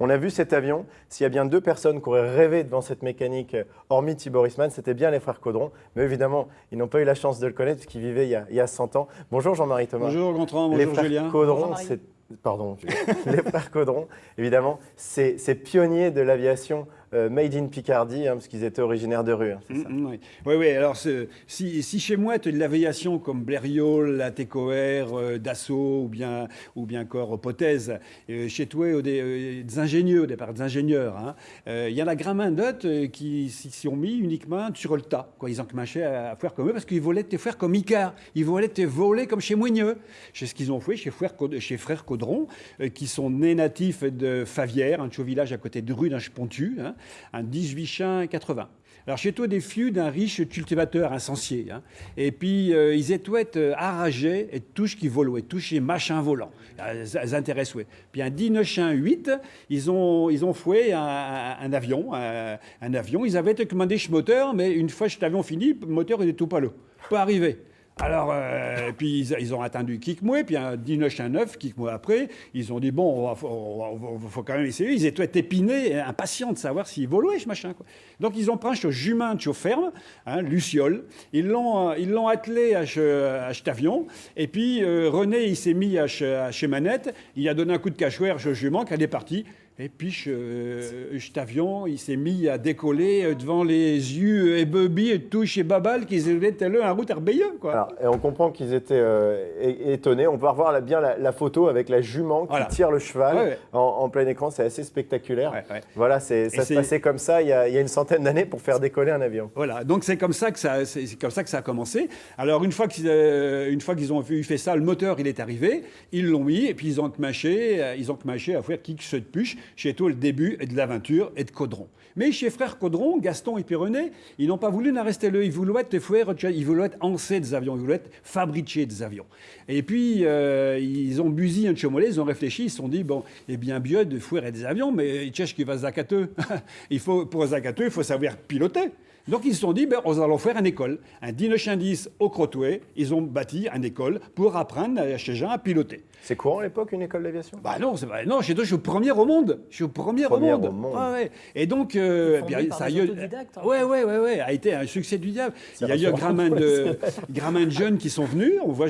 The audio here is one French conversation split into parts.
On a vu cet avion. S'il y a bien 2 personnes qui auraient rêvé devant cette mécanique, hormis Thibaut Risman, c'était bien les frères Caudron. Mais évidemment, ils n'ont pas eu la chance de le connaître puisqu'ils vivaient il y a 100 ans. Bonjour Jean-Marie Thomas. Bonjour Gontran, Les bonjour frères Julien. Caudron, pardon, les frères Caudron, évidemment, c'est pionniers de l'aviation made in Picardie, parce qu'ils étaient originaires de Rue, c'est ça? Oui. Alors, si chez moi, tu as de l'aviation comme Blériot, la TECOR, Dassault ou bien encore Pothèse, chez toi, des ingénieurs, des ingénieurs, il y en a Gramin qui s'y ont mis uniquement sur le tas. Quoi. Ils ont commencé à faire comme eux parce qu'ils voulaient te faire comme Icare. Ils voulaient te voler comme chez Moigneux. C'est ce qu'ils ont fait chez Frères Caudron, qui sont nés natifs de Favière, un petit village à côté de Rue d'Anche-Pontu, en 1880. Alors, chez toi, des fieux d'un riche cultivateur incensié. Et puis, ils étaient arragés et touches qui volaient, touches et machins volants. Ils intéressaient. Puis, en 1908, ils ont foué un avion. Ils avaient commandé ce moteur, mais une fois que cet avion fini, le moteur n'était tout pas là. Pas arrivé. Alors, puis ils ont attendu quelques mois, puis en 1909, quelques mois après, ils ont dit, bon, faut quand même essayer. Ils étaient épinés, impatients de savoir s'ils volaient, ce machin. Quoi. Donc, ils ont pris un jument de ferme, Luciole, ils l'ont attelé à cet avion, et puis René, il s'est mis à chez Manette, il a donné un coup de cachoire au jument, qui est parti. Et puis, cet avion, il s'est mis à décoller devant les yeux ébebis et tout chez Babal, qu'ils étaient là en route herbeilleux, quoi. Alors, et on comprend qu'ils étaient étonnés. On peut revoir bien la photo avec la jument qui tire le cheval en plein écran. C'est assez spectaculaire. Ouais. Voilà, ça se passait comme ça il y a une centaine d'années pour faire décoller un avion. Voilà, donc c'est comme ça que ça a commencé. Alors, une fois qu'ils ont fait ça, le moteur, il est arrivé, ils l'ont mis, et puis ils ont commencé à faire kick de puche. Chez toi, le début de l'aventure et de Caudron. Mais chez frères Caudron, Gaston et René, ils n'ont pas voulu en rester là. Ils voulaient être anser des avions, ils voulaient être fabriquer des avions. Et puis, ils ont busy un chomolet, ils ont réfléchi, ils se sont dit, bon, eh bien, mieux de fouer des avions, mais il cherche qui va zacateux. Pour zacateux, il faut savoir piloter. Donc, ils se sont dit, ben, on allons faire une école. En 1910, au Crotouet, ils ont bâti une école pour apprendre à ces gens à piloter. C'est courant à l'époque, une école d'aviation? Non, chez toi, je suis le premier au monde. Au monde. Ouais. Et donc, ça a été un succès du diable. Il y a eu Gramin de jeunes qui sont venus, on voit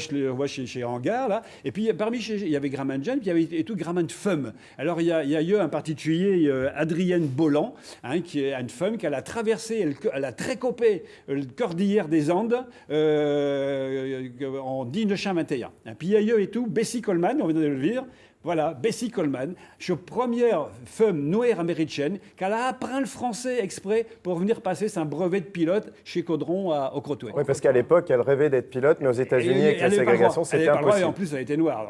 chez Hangar, là. Et puis, il y avait Gramin de jeunes, puis il y avait et tout Gramin de femmes. Alors, il y a eu en particulier Adrienne Bolland, qui est une femme qui a traversé, elle a trécopé le cordillère des Andes en 1921. Et puis, il y a eu et tout Bessie Coleman, on vient de le dire. Voilà, Bessie Coleman, la première femme noire américaine qui a appris le français exprès pour venir passer son brevet de pilote chez Caudron au Crotouet. Oui, parce qu'à l'époque, elle revait d'être pilote, mais aux États-unis, avec la ségrégation, c'était impossible. Et en plus, elle était noire.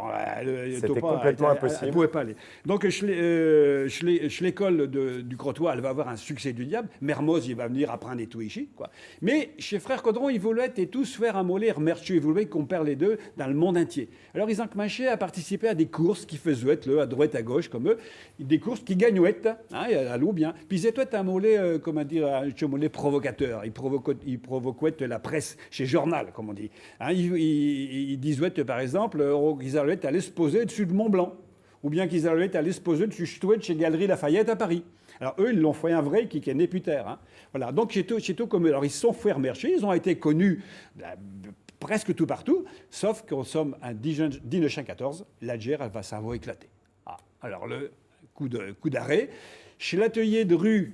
C'était complètement impossible. Elle ne pouvait pas aller. Donc, chez l'école du Crottois, elle va avoir un succès du diable. Mermoz, il va venir apprendre et tout ici. Quoi. Mais chez Frères Caudron, ils voulaient tous faire un mollet remercieux. Ils voulaient qu'on perd les deux dans le monde entier. Alors, ils ont commencé à participer à des courses qui faisaient à droite, à gauche, comme eux, des courses qui gagnaient, à l'eau bien. Puis ils étaient un mollet, un mollet provocateur. Ils provoquaient la presse chez Journal, comme on dit. Ils disaient, par exemple, qu'ils allaient aller se poser dessus de Mont-Blanc, ou bien qu'ils allaient aller se poser dessus chez Galerie Lafayette à Paris. Alors, eux, ils l'ont fait un vrai qui est né plus tard. Voilà. Donc, chez tout comme eux. Alors, ils se sont fait remercier. Ils ont été connus presque tout partout, sauf qu'en somme, en 1914, l'Alger, elle va savoir éclater. Alors, le coup d'arrêt. Chez l'atelier de rue,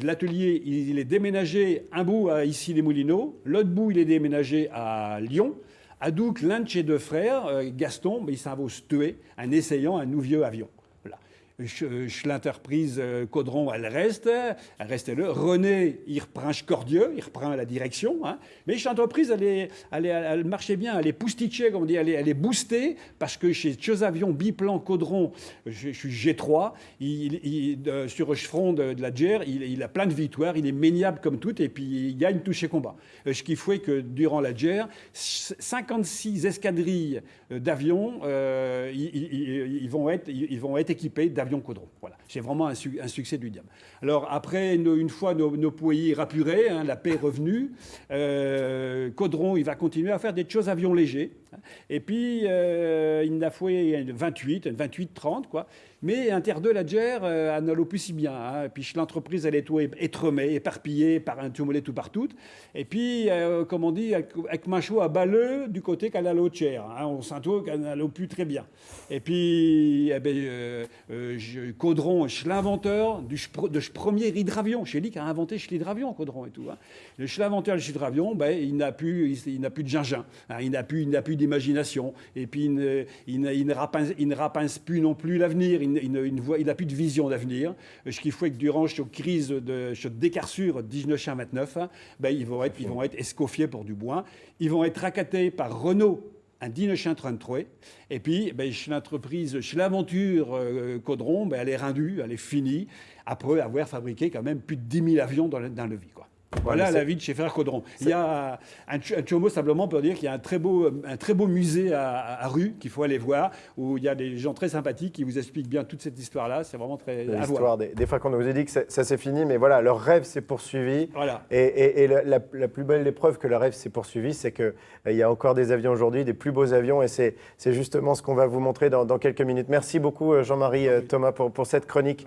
l'atelier, il est déménagé un bout à Issy-les-Moulineaux, l'autre bout, il est déménagé à Lyon. À Douk, l'un de ses deux frères, Gaston, il s'en va se tuer en essayant un nouveau avion. L'entreprise Caudron, elle reste là. René, il reprend Cordieux, il reprend la direction. Mais l'entreprise, elle marchait bien, elle est poustichée, comme on dit, elle est boostée, parce que chez Avions Biplan Caudron, je suis G3, sur le front de la GER, il a plein de victoires, il est maniable comme tout, et puis il gagne tous ses combats. Ce qui fait que durant la GER, 56 escadrilles d'avions, ils vont être équipés d'avions Caudron. Voilà. C'est vraiment un succès du diable. Alors, après, une fois nos pays rapurés, la paix est revenue, Caudron, il va continuer à faire des choses avions légers. Et puis, il a fait 28-30, quoi. Mais Inter2 n'allait plus si bien. Hein. Et puis l'entreprise, elle est tout étremée, éparpillée par un tumolet tout partout. Et puis, comme on dit, avec Macho à Balleux, du côté qu'elle allait au tiers. Hein. On sent qu'elle n'allait plus très bien. Et puis, Caudron, l'inventeur de ce premier hydravion. C'est lui qui a inventé l'hydravion, Caudron et tout. Hein. L'inventeur de l'hydravion, il n'a plus de gingin. Hein. Il n'a plus d'imagination. Et puis, il ne rapince plus non plus l'avenir. Il n'a plus de vision d'avenir. Ce qui fait que durant cette crise de cette décarsure 1929, hein, ils vont être escoffiés pour du bois. Ils vont être racatés par Renault en 1933. Et puis, l'entreprise, l'aventure Caudron, elle est rendue, elle est finie, après avoir fabriqué quand même plus de 10 000 avions dans le vie, quoi. Voilà la vie de chez Frère Caudron. Il y a un mot simplement pour dire qu'il y a un très beau musée à Rue qu'il faut aller voir, où il y a des gens très sympathiques qui vous expliquent bien toute cette histoire-là. C'est vraiment très à voir. L'histoire des frères qu'on nous a dit que ça s'est fini, mais voilà, leur rêve s'est poursuivi. Voilà. Et la plus belle épreuve que leur rêve s'est poursuivi, c'est qu'il y a encore des avions aujourd'hui, des plus beaux avions, et c'est justement ce qu'on va vous montrer dans quelques minutes. Merci beaucoup Jean-Marie Thomas pour cette chronique.